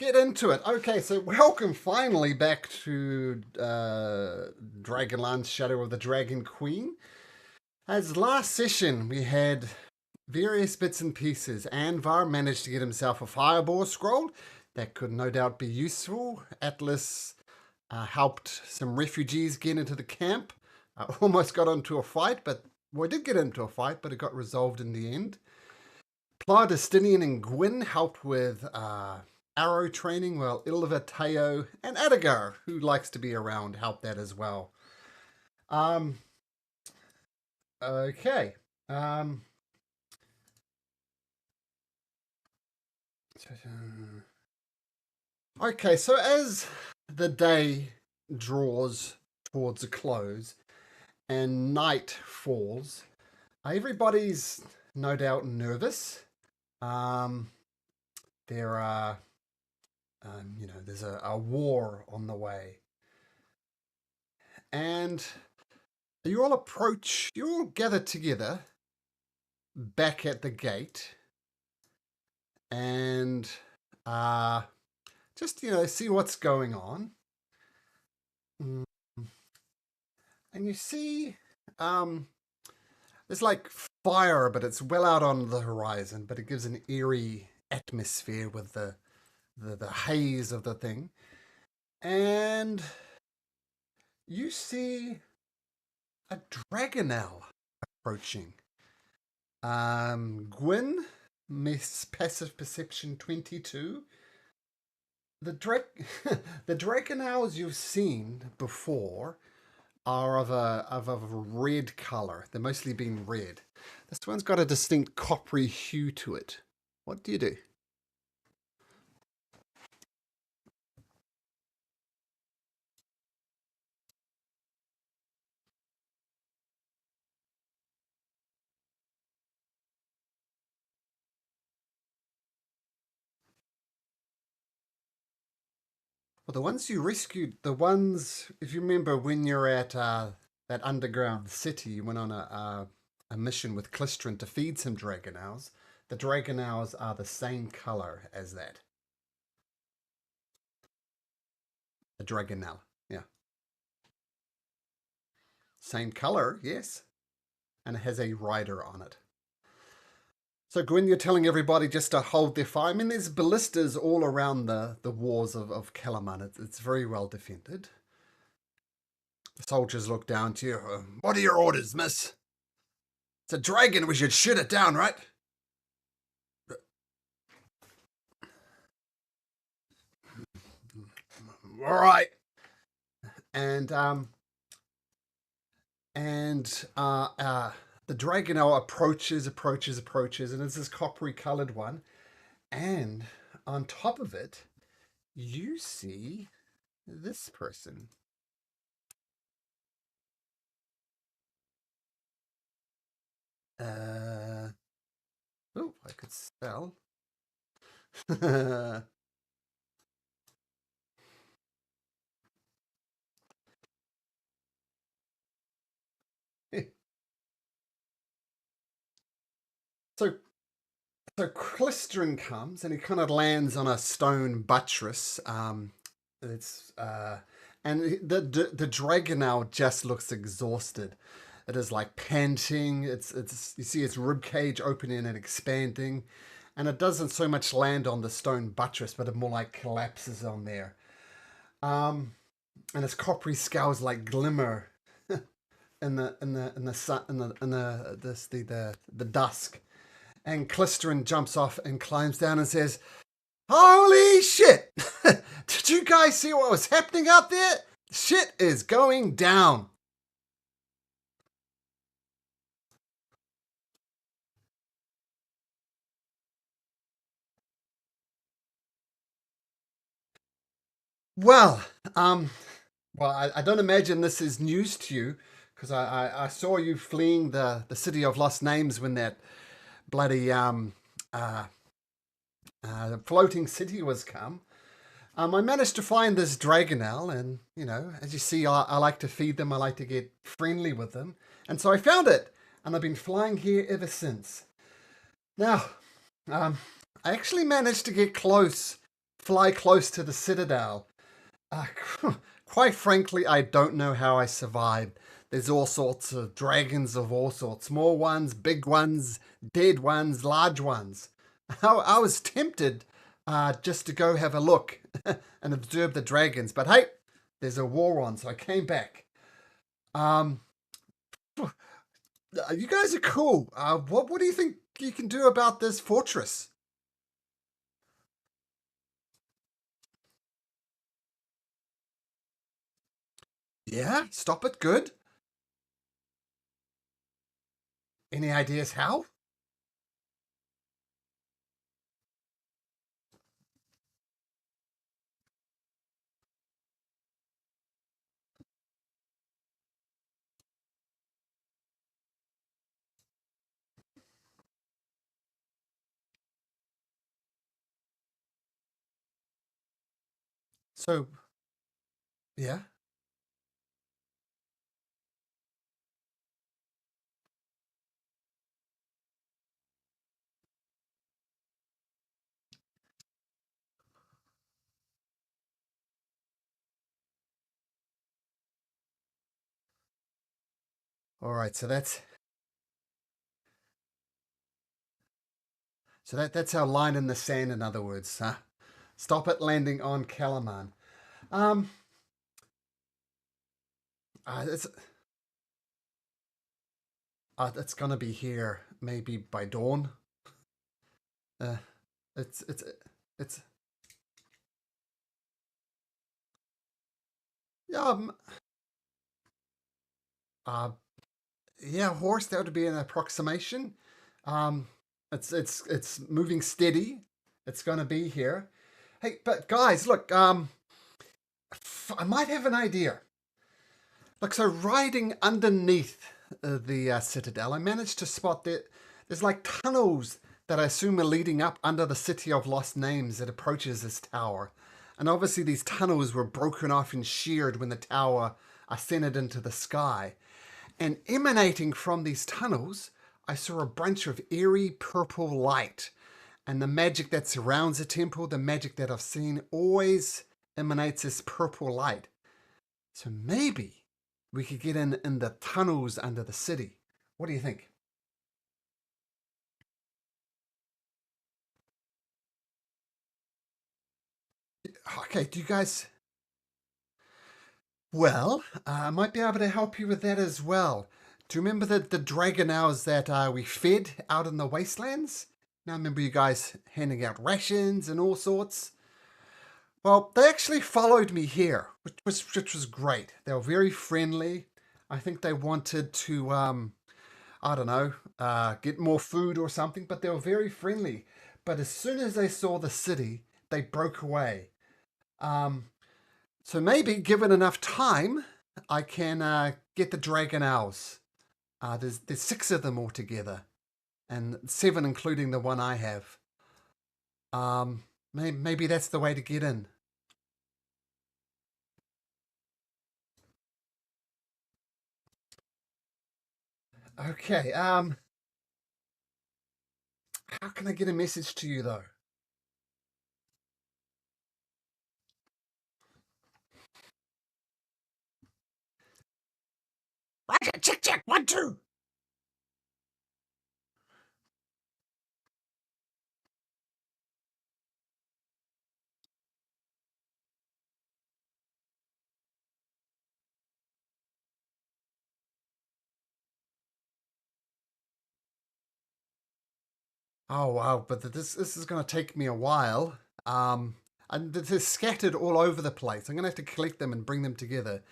get into it. Okay, so welcome finally back to Dragonlance Shadow of the Dragon Queen. As last session, we had various bits and pieces. Anvar managed to get himself a fireball scroll. That could no doubt be useful. Atlas helped some refugees get into the camp. Almost got into a fight, but well, I did get into a fight, but it got resolved in the end. Destinian and Gwyn helped with arrow training, while Ilva, Teo, and Adigar, who likes to be around, helped that as well. Okay. Okay, so as the day draws towards a close and night falls, everybody's no doubt nervous. There are, there's a war on the way. And you all gather together back at the gate and just, see what's going on. And you see, there's like fire, but it's well out on the horizon, but it gives an eerie atmosphere with the haze of the thing. And you see a dragonel approaching. Gwyn, Miss Passive Perception 22. The dragonels you've seen before are of a red color. They're mostly been red. This one's got a distinct coppery hue to it. What do you do? Well, the ones you rescued, if you remember when you're at that underground city, you went on a mission with Clistrin to feed some dragonels. The dragonels are the same color as that. The dragonel, yeah. Same color, yes. And it has a rider on it. So, Gwyn, you're telling everybody just to hold their fire. I mean, there's ballistas all around the walls of Kalaman. It's very well defended. The soldiers look down to you. What are your orders, miss? It's a dragon. We should shoot it down, right? All right. And the dragonel approaches, and it's this coppery colored one. And on top of it, you see this person. Oh, I could spell. So Clistrin comes and he kind of lands on a stone buttress. It's and the dragonel just looks exhausted. It is like panting. It's you see its rib cage opening and expanding, and it doesn't so much land on the stone buttress, but it more like collapses on there. And its coppery scales like glimmer in the sun the dusk. And Clistrin jumps off and climbs down and says, "Holy shit! Did you guys see what was happening out there? Shit is going down." Well, I don't imagine this is news to you, because I saw you fleeing the city of lost names when that bloody floating city was come. I managed to find this dragonel, and as you see, I like to feed them. I like to get friendly with them, and so I found it, and I've been flying here ever since. Now, I actually managed to get close fly close to the citadel. Uh, quite frankly, I don't know how I survived. There's all sorts of dragons of all sorts, small ones, big ones, dead ones, large ones. I was tempted just to go have a look and observe the dragons, but hey, there's a war on, so I came back. Um, you guys are cool. What do you think you can do about this fortress? Yeah, stop it. Good. Any ideas how? So, yeah. All right. So that's our line in the sand. In other words, huh? Stop it landing on Kalaman. Um, it's it's gonna be here maybe by dawn. Uh, it's it's yeah uh yeah horse. That would be an approximation. Um, it's moving steady. It's gonna be here. Hey, but guys, look. I might have an idea. Look, so riding underneath the citadel, I managed to spot that there's like tunnels that I assume are leading up under the city of lost names that approaches this tower. And obviously, these tunnels were broken off and sheared when the tower ascended into the sky. And emanating from these tunnels, I saw a bunch of eerie purple light. And the magic that surrounds the temple, the magic that I've seen, always emanates this purple light. So maybe we could get in the tunnels under the city. What do you think? Okay, do you guys? Well, I might be able to help you with that as well. Do you remember the dragon owls that we fed out in the wastelands? Now, remember you guys handing out rations and all sorts? Well, they actually followed me here, which was great. They were very friendly. I think they wanted to I don't know, get more food or something, but they were very friendly. But as soon as they saw the city, they broke away. Um, so maybe, given enough time, I can get the dragon owls. There's six of them altogether, and seven including the one I have. Maybe that's the way to get in. Okay. How can I get a message to you though? Roger, check, check, 1, 2. Oh wow, but this is going to take me a while. And they're scattered all over the place. I'm going to have to collect them and bring them together.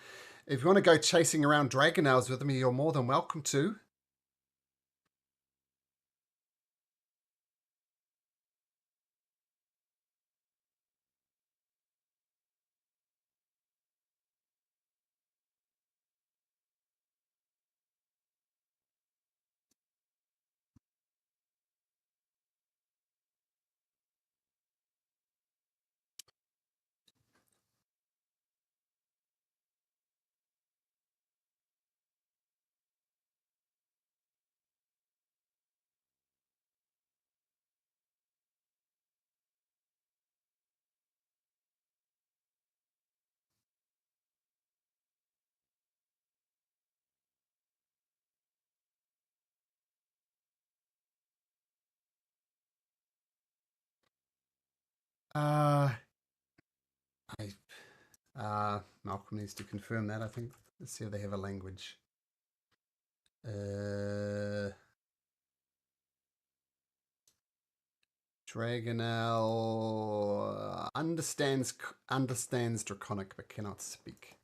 If you want to go chasing around dragon owls with me, you're more than welcome to. Uh, I, Malcolm needs to confirm that, I think. Let's see if they have a language. Dragonel understands Draconic but cannot speak.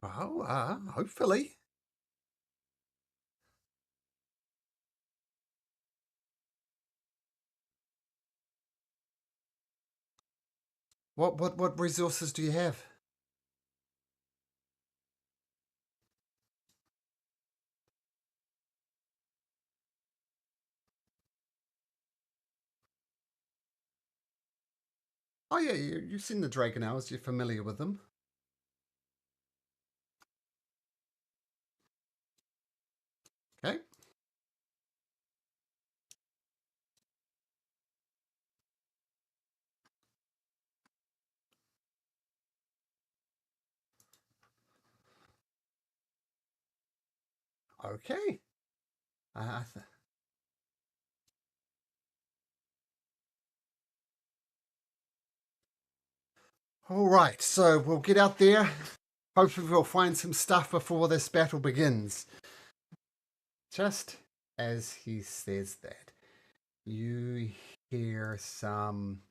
Oh, hopefully. What resources do you have? Oh yeah, you've seen the Dragonels. You're familiar with them. Okay. Okay. Uh, all right. So we'll get out there. Hopefully, we'll find some stuff before this battle begins. Just as he says that, you hear some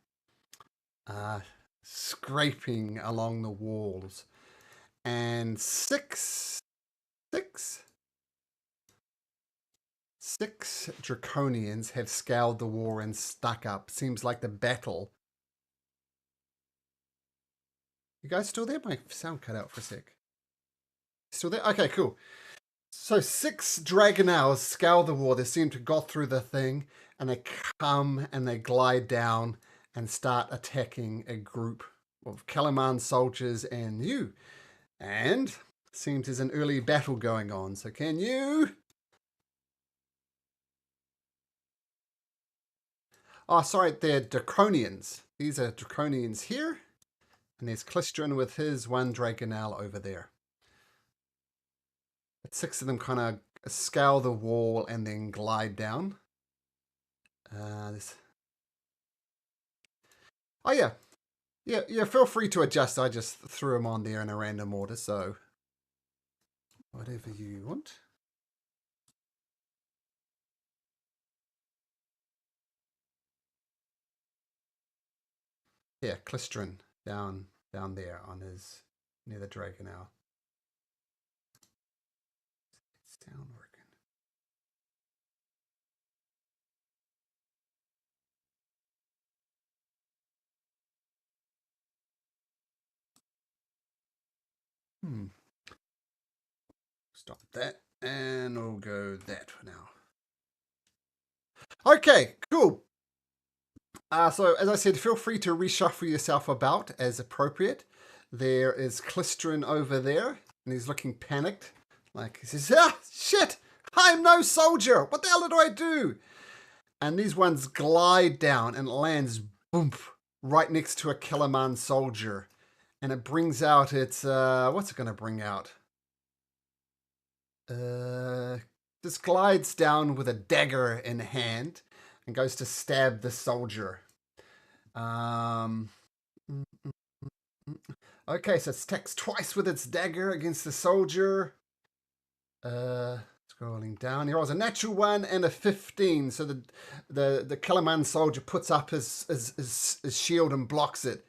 uh, scraping along the walls, and six draconians have scaled the wall and stuck up. Seems like the battle. You guys still there? My sound cut out for a sec. Still there? Okay, cool. So six dragonels scale the wall. They seem to got through the thing, and they come and they glide down and start attacking a group of Kalaman soldiers and you. And seems there's an early battle going on. So can you? Oh, sorry, they're draconians. These are draconians here, and there's Clistrin with his one dragonel over there. But six of them kind of scale the wall and then glide down. This. Oh yeah, yeah. Feel free to adjust. I just threw them on there in a random order, so whatever you want. Yeah, Clistrin down there on his near the dragonel. Sound working? Stop that, and we'll go that for now. Okay, cool. So as I said, feel free to reshuffle yourself about as appropriate. There is Clistrin over there, and he's looking panicked. Like he says, "Ah, shit! I'm no soldier. What the hell did I do?" And these ones glide down and it lands boom right next to a Kalaman soldier, and it brings out its what's it going to bring out? This glides down with a dagger in hand and goes to stab the soldier. Um, okay, so it attacks twice with its dagger against the soldier. Uh, Scrolling down, he rolls a natural one and a 15. So the Kalaman soldier puts up his shield and blocks it.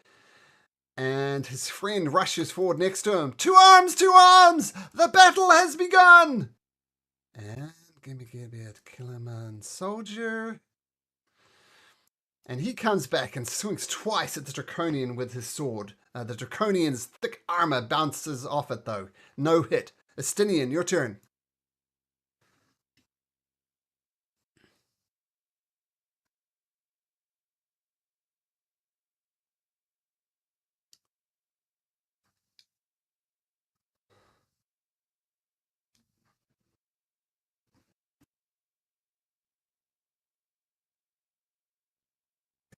And his friend rushes forward next to him. To arms! To arms! The battle has begun! And give me a bit. Kalaman soldier. And he comes back and swings twice at the Draconian with his sword. The Draconian's thick armor bounces off it, though. No hit. Estinian, your turn.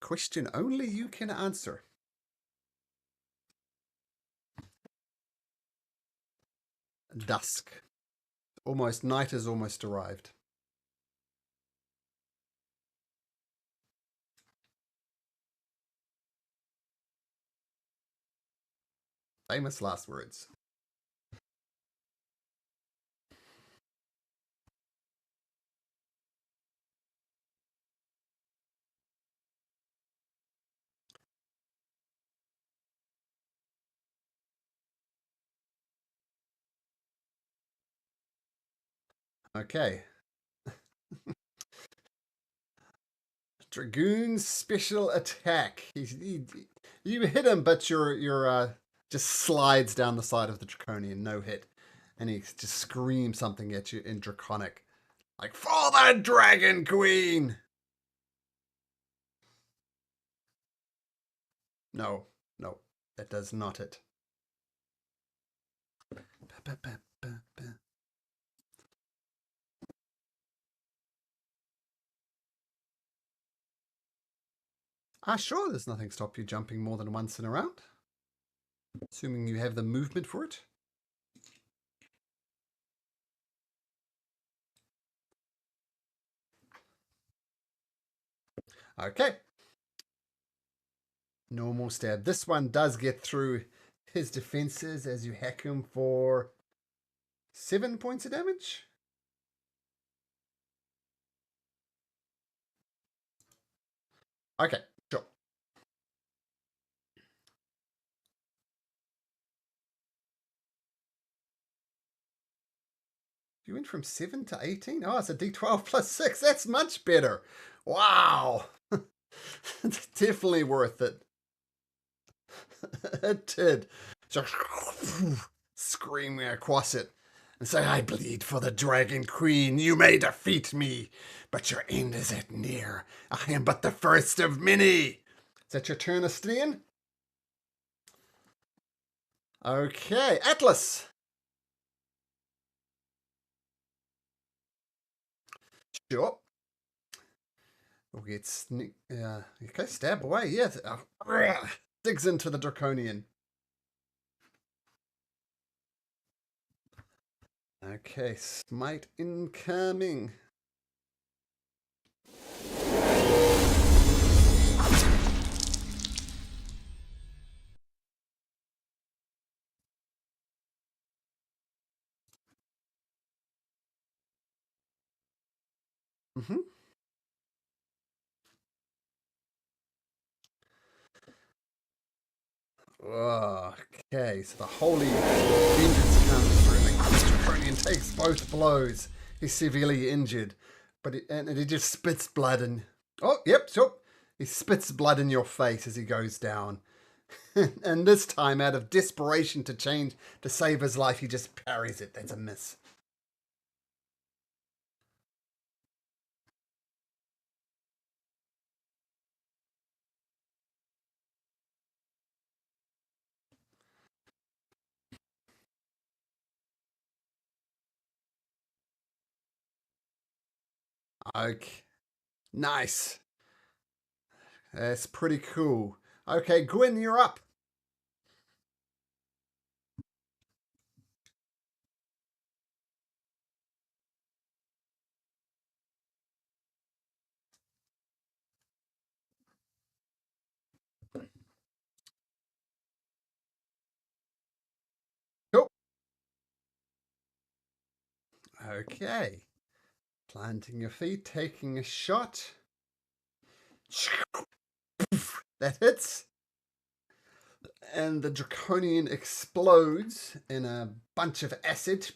question only you can answer. Dusk. Almost night has almost arrived. Famous last words. Okay. Dragoon's special attack. You hit him, but your just slides down the side of the Draconian, no hit. And he just screams something at you in Draconic. Like, for the Dragon Queen! No, no, that does not it. Sure, there's nothing stop you jumping more than once in a round. Assuming you have the movement for it. Okay. Normal stab. This one does get through his defenses as you hack him for 7 points of damage. Okay, sure. You went from 7 to 18? Oh, it's a d12 plus 6. That's much better. Wow. It's definitely worth it. It did. Just screaming across it and say, I bleed for the Dragon Queen. You may defeat me, but your end is at near. I am but the first of many. Is that your turn, Astrian? Okay, Atlas. Sure. We'll get okay, stab away. Yes. Digs into the Draconian. Okay, smite incoming. Mm-hmm. Okay, so the holy vengeance comes through. The Draconian takes both blows. He's severely injured, but he just spits blood and yep, sure. He spits blood in your face as he goes down. And this time, out of desperation to save his life, he just parries it. That's a miss. Okay, nice. That's pretty cool. Okay, Gwyn, you're up. Cool. Okay. Planting your feet, taking a shot. That hits. And the Draconian explodes in a bunch of acid.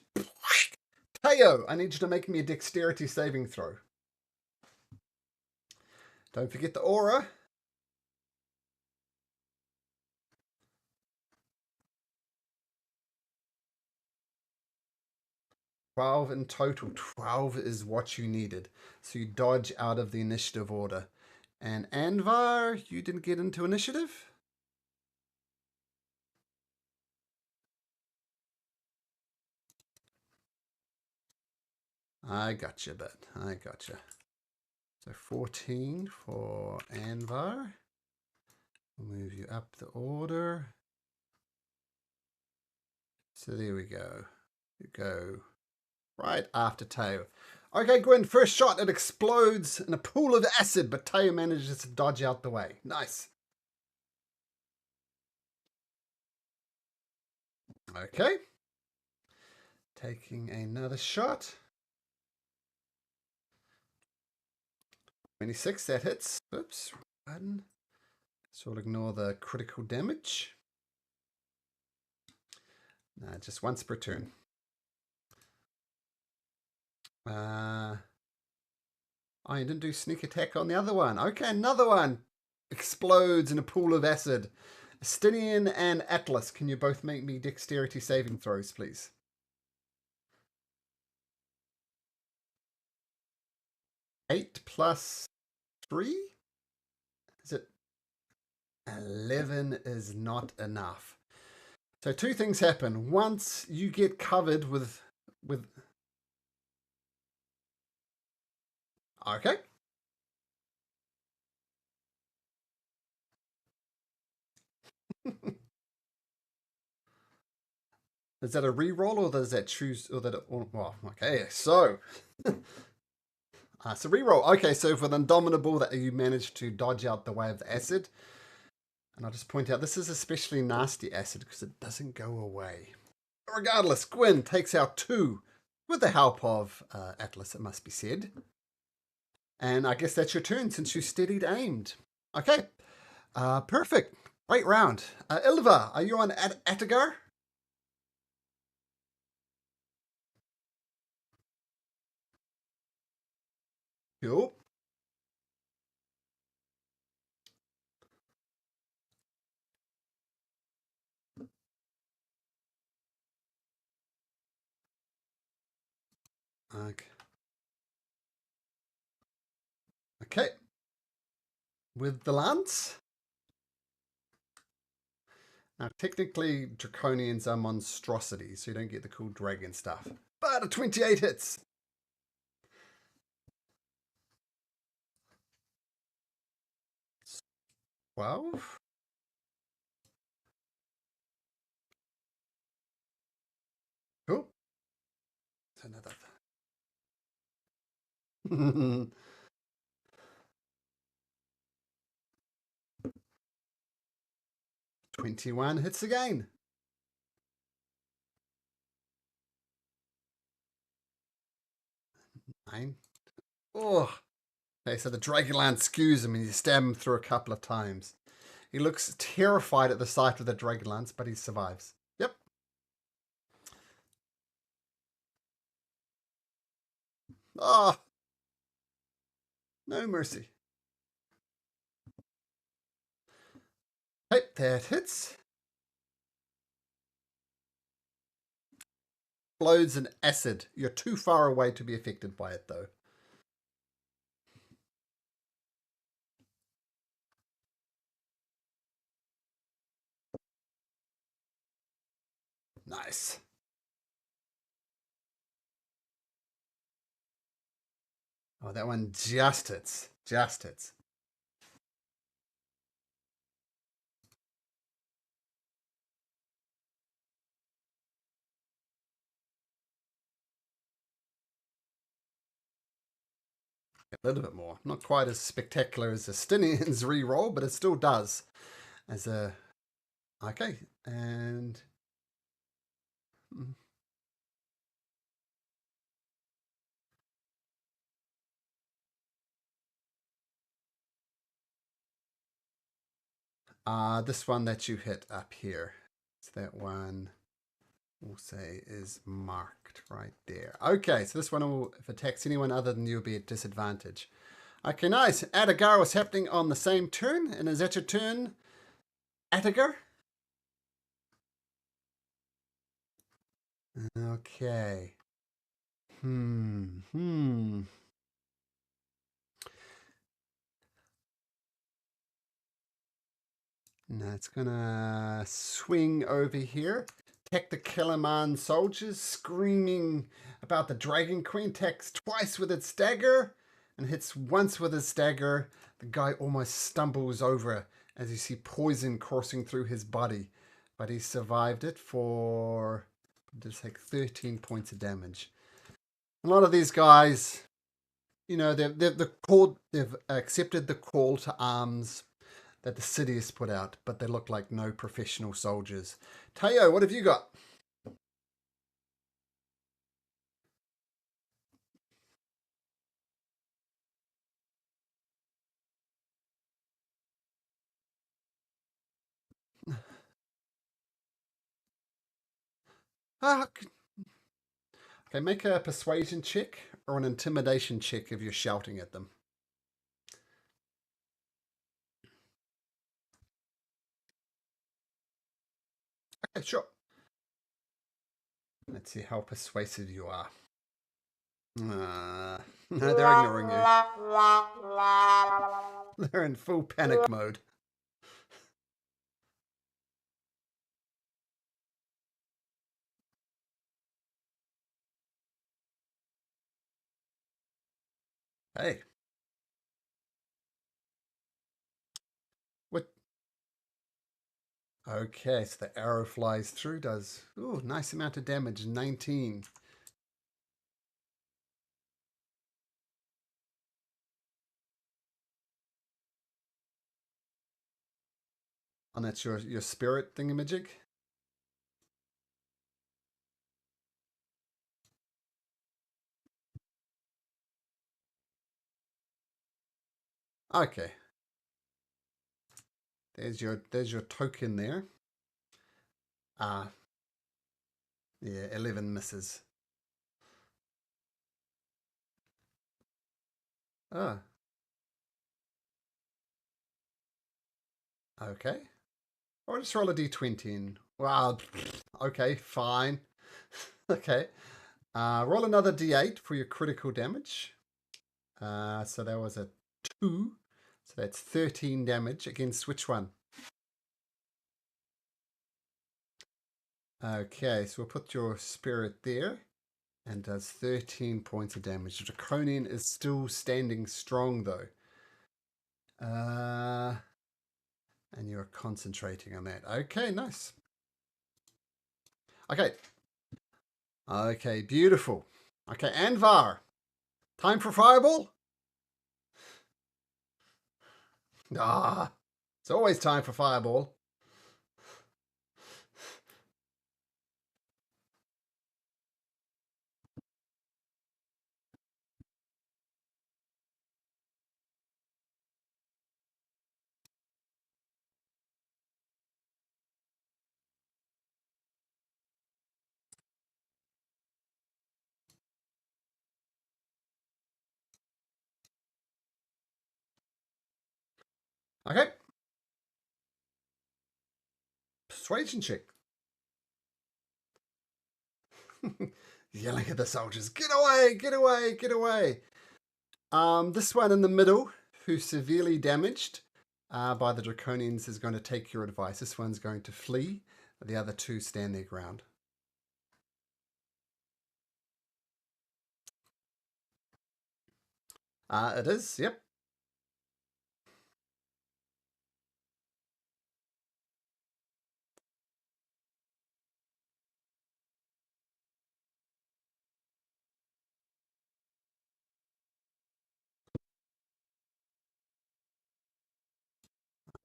Teo, I need you to make me a dexterity saving throw. Don't forget the aura. 12 in total. 12 is what you needed. So you dodge out of the initiative order. And Anvar, you didn't get into initiative? I gotcha, bud. I gotcha. So 14 for Anvar. We'll move you up the order. So there we go. You go right after Teo. Okay, Gwyn, first shot, it explodes in a pool of acid, but Teo manages to dodge out the way. Nice. Okay. Taking another shot. 26, that hits. Oops, button. So we'll ignore the critical damage. Nah, just once per turn. Oh, you didn't do sneak attack on the other one. Okay, another one explodes in a pool of acid. Astinian and Atlas, can you both make me dexterity saving throws, please? Eight plus 3? Is it 11 is not enough. So two things happen. Once you get covered with okay. Is that a re-roll or does that choose or that it, well, okay, so so re-roll. Okay, so for the Indomitable that you managed to dodge out the way of the acid. And I'll just point out this is especially nasty acid because it doesn't go away. Regardless, Gwyn takes out 2 with the help of Atlas, it must be said. And I guess that's your turn since you steadied aimed. Okay, perfect. Great round. Ilva, are you on Atagar? Cool. Okay. Okay. With the lance. Now, technically, Draconians are monstrosities, so you don't get the cool dragon stuff. But a 28 hits. 12. Cool. So another. 21 hits again. 9. Oh. Okay, so the Dragonlance skews him and you stab him through a couple of times. He looks terrified at the sight of the Dragonlance, but he survives. Yep. Oh. No mercy. Okay, that hits. Explodes in acid. You're too far away to be affected by it, though. Nice. Oh, that one just hits. Just hits. A little bit more. Not quite as spectacular as Astinian's reroll, but it still does. As a... Okay, and... this one that you hit up here. It's that one we'll say is marked right there. Okay, so this one will, if it attacks anyone other than you, will be at disadvantage. Okay, nice. Atagar was happening on the same turn, and is that your turn, Atagar? Okay. Now it's gonna swing over here. Attack the Kalaman soldiers, screaming about the Dragon Queen. Attacks twice with its dagger. and hits once with his dagger. The guy almost stumbles over as you see poison coursing through his body, but he survived it for just like 13 points of damage. A lot of these guys, they've accepted the call to arms that the city has put out, but they look like no professional soldiers. Teo, what have you got? Ah, okay, make a persuasion check or an intimidation check if you're shouting at them. Okay, sure. Let's see how persuasive you are. No, they're ignoring you. They're in full panic mode. Hey, what? Okay, so the arrow flies through, does nice amount of damage, 19. And that's your spirit thingamajig? Okay. There's your token there. Ah, yeah, 11 misses. Ah, okay. I'll just roll a d20 in. Wow. Okay, fine. Okay. Roll another d8 for your critical damage. So that was a 2. So that's 13 damage against which one? Okay, so we'll put your spirit there and does 13 points of damage. The Draconian is still standing strong though. And you're concentrating on that. Okay, nice. Okay. Okay, beautiful. Okay, Anvar. Time for Fireball? Ah, it's always time for Fireball. Okay. Persuasion check. Yelling at the soldiers, get away, get away, get away. This one in the middle, who's severely damaged by the Draconians, is going to take your advice. This one's going to flee. The other two stand their ground. It is, yep.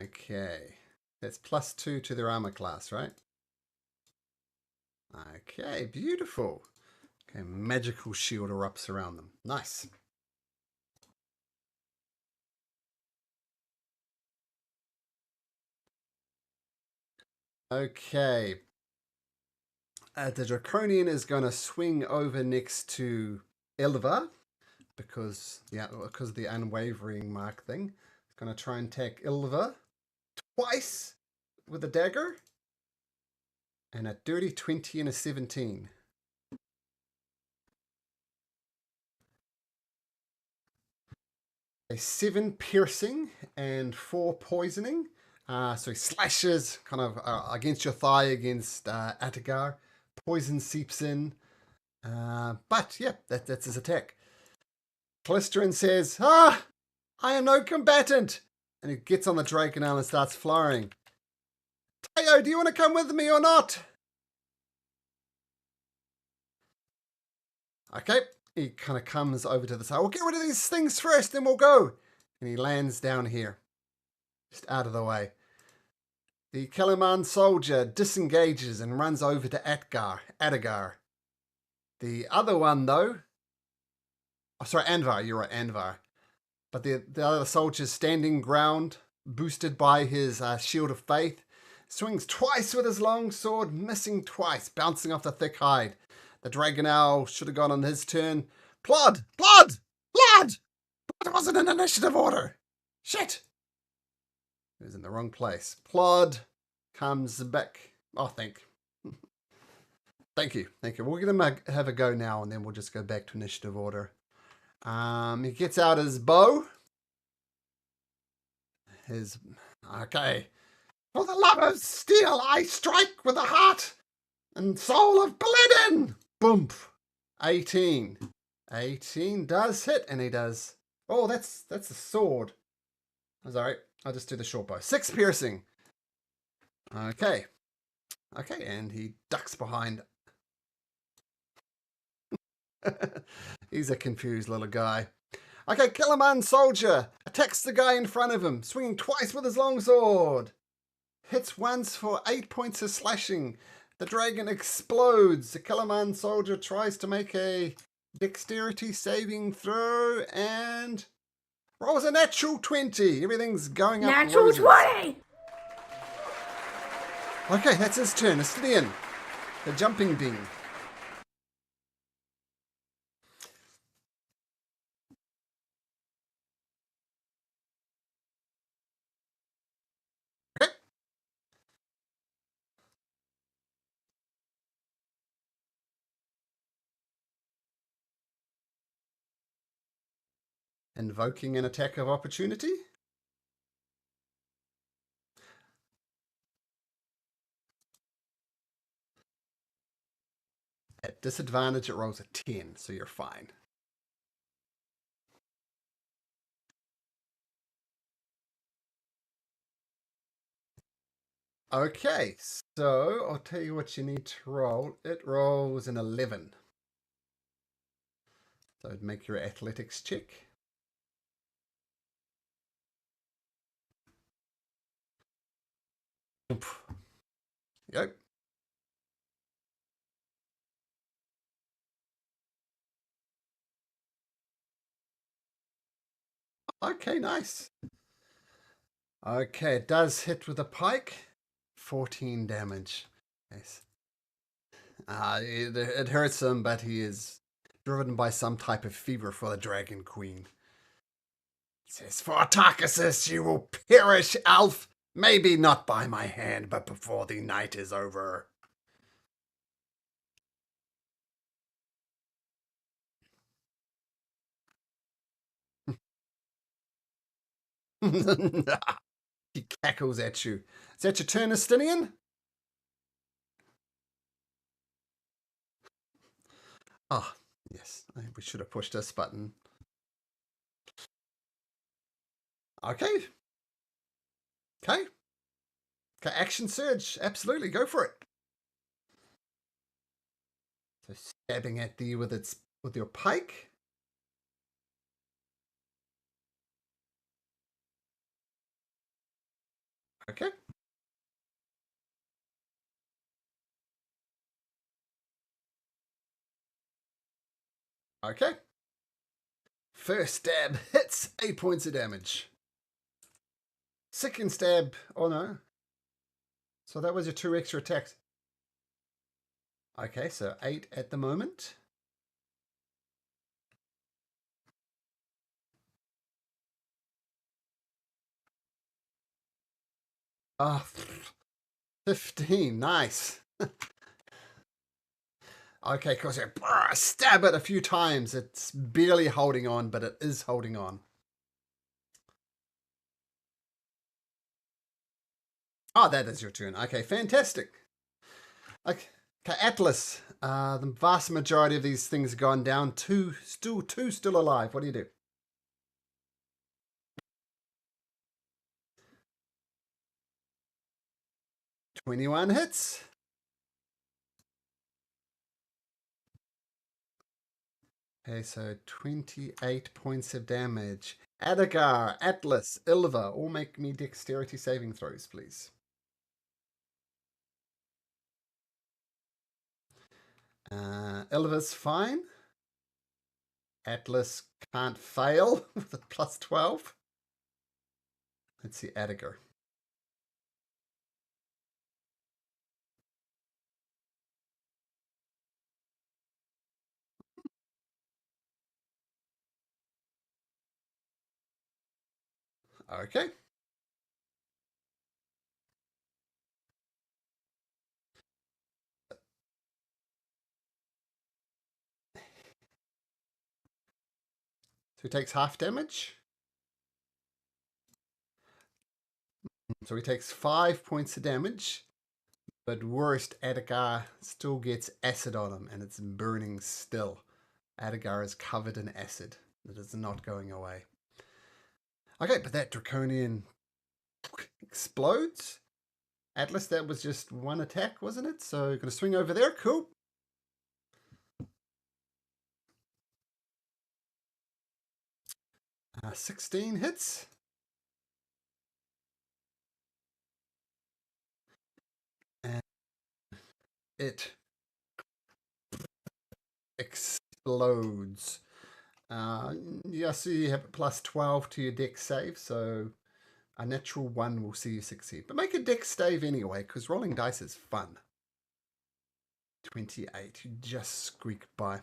Okay. That's +2 to their armor class, right? Okay, beautiful. Okay, magical shield erupts around them. Nice. Okay. The Draconian is going to swing over next to Ilva because of the unwavering mark thing. It's going to try and attack Ilva twice with a dagger. And a dirty 20 and a 17. A 7 piercing and 4 poisoning. So he slashes kind of against your thigh against Atagar. Poison seeps in. But yeah, that's his attack. Clisterin says, "Ah, I am no combatant." And he gets on the Dragonel and starts flying. Tayo, do you want to come with me or not? Okay, he kind of comes over to the side. We'll get rid of these things first, then we'll go. And he lands down here, just out of the way. The Kalaman soldier disengages and runs over to Adagar. The other one, though... Oh, sorry, Anvar. You're right, Anvar. But the other soldier's standing ground, boosted by his shield of faith, swings twice with his long sword, missing twice, bouncing off the thick hide. The Dragonel should have gone on his turn. Plod! Plod! Plod! It wasn't an initiative order. Shit! It was in the wrong place. Plod comes back. Oh, thank you. Thank you. We're going to have a go now, and then we'll just go back to initiative order. He gets out his bow. Okay. For the love of steel, I strike with the heart and soul of Paladin. Boom. 18. 18 does hit, and he does. Oh, that's a sword. That's all right. I'll just do the short bow. 6 piercing. Okay. Okay, and he ducks behind. He's a confused little guy. Okay, Kalaman soldier attacks the guy in front of him, swinging twice with his longsword. Hits once for 8 points of slashing. The dragon explodes. The Kalaman soldier tries to make a dexterity saving throw and rolls a natural 20. Everything's going up. Natural 20! Okay, that's his turn. Astidian, the jumping bean. Invoking an attack of opportunity. At disadvantage, it rolls a 10, so you're fine. Okay, so I'll tell you what you need to roll. It rolls an 11. So make your athletics check. Yep. Okay, nice. Okay, it does hit with a pike. 14 damage. Yes. It hurts him, but he is driven by some type of fever for the Dragon Queen. It says, "For Tarkasus you will perish, Alf. Maybe not by my hand, but before the night is over." He cackles at you. Is that your turn, Estinian? Ah, yes. We should have pushed this button. Okay. Okay. Okay, action surge. Absolutely, go for it. So stabbing at you with your pike. Okay. Okay. First stab hits 8 points of damage. Second stab, oh no. So that was your 2 extra attacks. Okay, so 8 at the moment. Oh, 15, nice. Okay, because you stab it a few times. It's barely holding on, but it is holding on. Oh, that is your turn. Okay, fantastic. Okay, Atlas. The vast majority of these things have gone down. Two still alive. What do you do? 21 hits. Okay, so 28 points of damage. Adagar, Atlas, Ilva, all make me dexterity saving throws, please. Ilva's fine. Atlas can't fail with a plus 12. Let's see, Adagar. Okay. So he takes half damage. So he takes 5 points of damage. But worst, Adagar still gets acid on him and it's burning still. Adagar is covered in acid. It is not going away. Okay, but that draconian explodes. Atlas, that was just one attack, wasn't it? So you're going to swing over there. Cool. 16 hits. And it explodes. Yeah, so you have plus 12 to your dex save, so a natural 1 will see you succeed. But make a dex save anyway, because rolling dice is fun. 28, you just squeak by.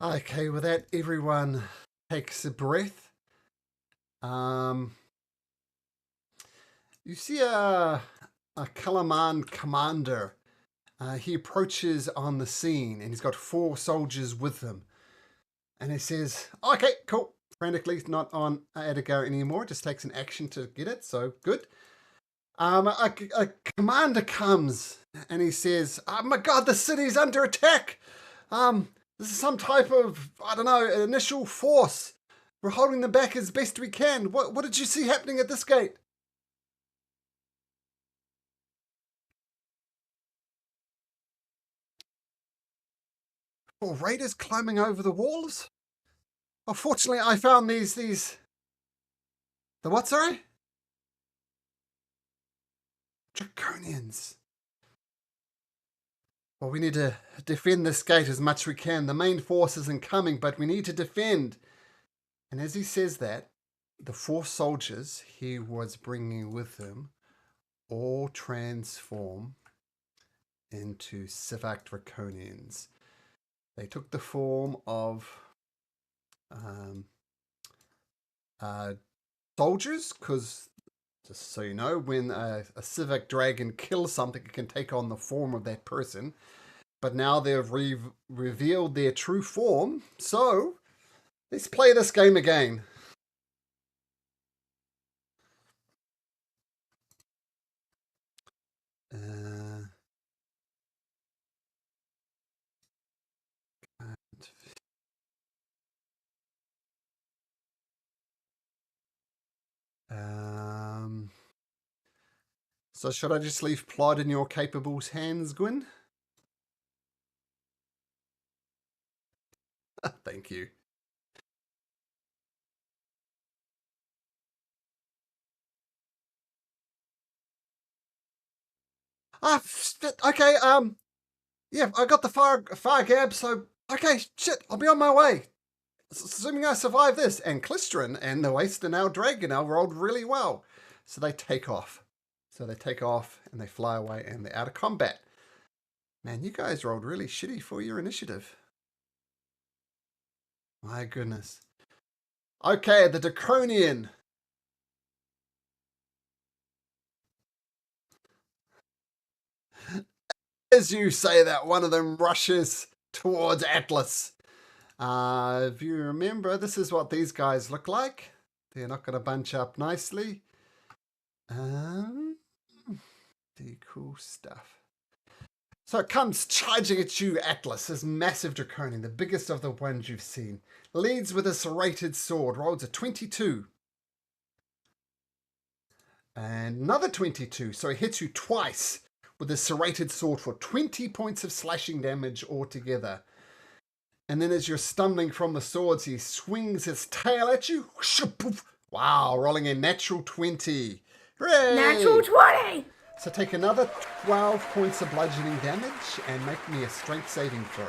Okay, with that, everyone takes a breath. You see a Kalaman commander. He approaches on the scene and he's got 4 soldiers with him. And he says, okay, cool. Frantically, not on Adagar anymore. Just takes an action to get it, so good. A commander comes and he says, oh my god, the city's under attack. This is some type of, I don't know, initial force. We're holding them back as best we can. What did you see happening at this gate? Oh, raiders climbing over the walls? Oh, fortunately, I found these... The what, sorry? Draconians. Well, we need to defend this gate as much as we can. The main force isn't coming, but we need to defend. And as he says that, the 4 soldiers he was bringing with him all transform into Sivak Draconians. They took the form of soldiers, because, just so you know, when a Sivak dragon kills something, it can take on the form of that person. But now they've revealed their true form, so let's play this game again. So should I just leave Plod in your capable's hands, Gwyn? Thank you. Okay, yeah, I got the fire gab, so, okay, shit, I'll be on my way. Assuming I survive this, and Clistrin and the Waste and our Dragon rolled really well. So they take off. So they take off, and they fly away, and they're out of combat. Man, you guys rolled really shitty for your initiative. My goodness. Okay, the Draconian. As you say that, one of them rushes towards Atlas. If you remember, this is what these guys look like. They're not going to bunch up nicely. The cool stuff. So it comes charging at you, Atlas, this massive draconian, the biggest of the ones you've seen. Leads with a serrated sword, rolls a 22. And another 22, so he hits you twice with a serrated sword for 20 points of slashing damage altogether. And then as you're stumbling from the swords, he swings his tail at you. Wow, rolling a natural 20. Hooray! Natural 20! So take another 12 points of bludgeoning damage and make me a strength saving throw.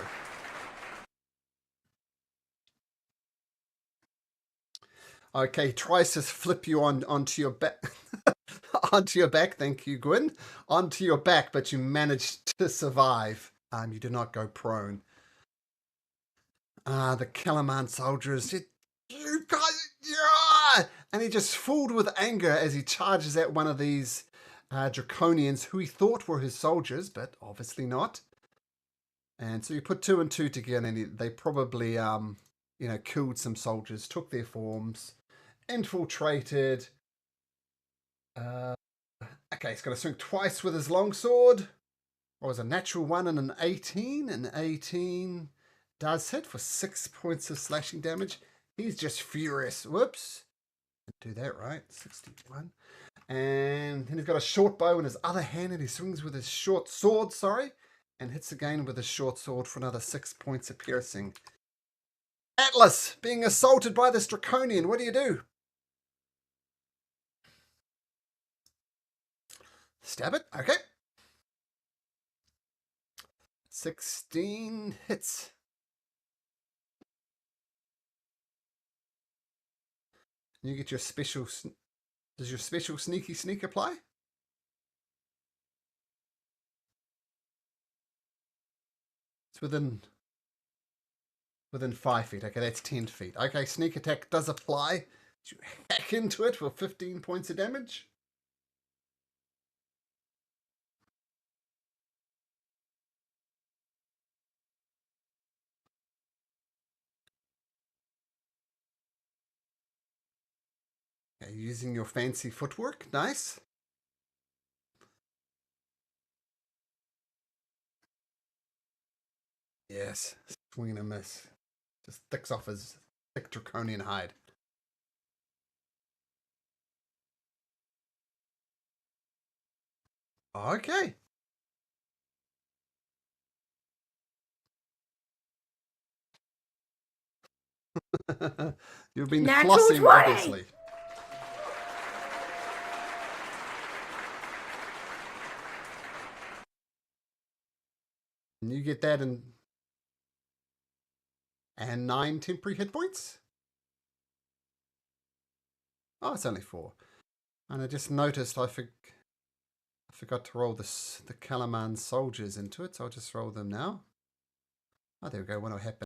Okay, tries to flip you onto your back. Onto your back, thank you, Gwyn. Onto your back, but you managed to survive. You do not go prone. The Kalaman soldiers, you guys, yeah! And he just fooled with anger as he charges at one of these draconians who he thought were his soldiers, but obviously not. And so you put 2 and 2 together, and they probably, killed some soldiers, took their forms, infiltrated. Okay, he's going to swing twice with his longsword. What was a natural 1 and an 18? An 18 does hit for 6 points of slashing damage. He's just furious. Whoops. Do that right. 61. And then he's got a short bow in his other hand, and he swings with his short sword, and hits again with his short sword for another 6 points of piercing. Atlas, being assaulted by this draconian, what do you do? Stab it. Okay. 16 hits. You get your special. Does your special sneaky sneak apply? It's within 5 feet. Okay, that's 10 feet. Okay, sneak attack does apply. You hack into it for 15 points of damage. Okay, using your fancy footwork. Nice. Yes, swing and a miss. Just thicks off his thick draconian hide. Okay. You've been Natural flossing, 20. obviously. And you get that and 9 temporary hit points. Oh, it's only 4. And I just noticed I forgot to roll the Kalaman soldiers into it, so I'll just roll them now. Oh, there we go. What will happen?